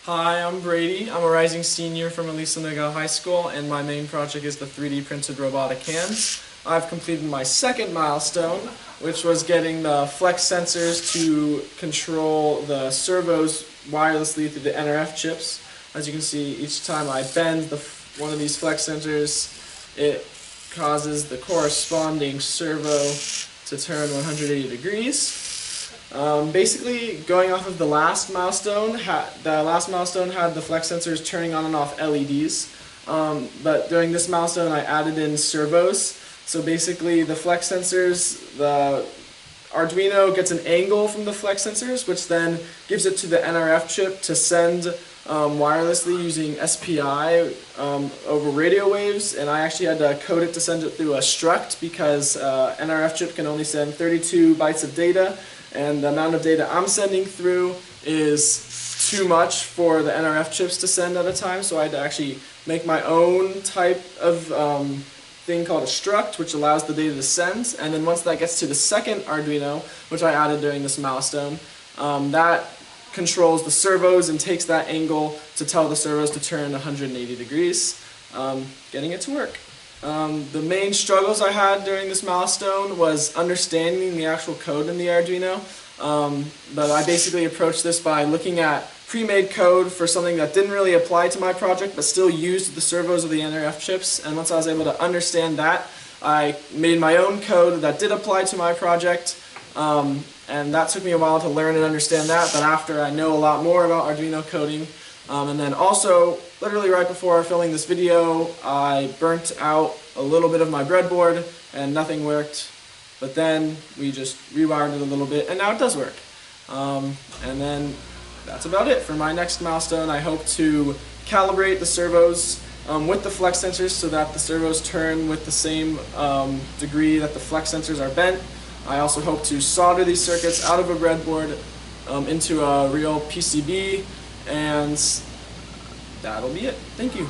Hi, I'm Brady. I'm a rising senior from Milestone High School, and my main project is the 3D printed robotic hands. I've completed my second milestone, which was getting the flex sensors to control the servos wirelessly through the NRF chips. As you can see, each time I bend one of these flex sensors, it causes the corresponding servo to turn 180 degrees. Basically, going off of the last milestone, had the flex sensors turning on and off LEDs, but during this milestone I added in servos. So basically the flex sensors, the Arduino gets an angle from the flex sensors, which then gives it to the NRF chip to send wirelessly using SPI over radio waves, and I actually had to code it to send it through a struct because NRF chip can only send 32 bytes of data, and the amount of data I'm sending through is too much for the NRF chips to send at a time, so I had to actually make my own type of thing called a struct, which allows the data to send, and then once that gets to the second Arduino, which I added during this milestone, that controls the servos and takes that angle to tell the servos to turn 180 degrees, getting it to work. The main struggles I had during this milestone was understanding the actual code in the Arduino, but I basically approached this by looking at pre-made code for something that didn't really apply to my project but still used the servos of the NRF chips, and once I was able to understand that, I made my own code that did apply to my project, and that took me a while to learn and understand that, but after I know a lot more about Arduino coding, and then also, literally right before filming this video, I burnt out a little bit of my breadboard and nothing worked, but then we just rewired it a little bit and now it does work. And then that's about it for my next milestone. I hope to calibrate the servos with the flex sensors so that the servos turn with the same degree that the flex sensors are bent. I also hope to solder these circuits out of a breadboard into a real PCB, and that'll be it. Thank you.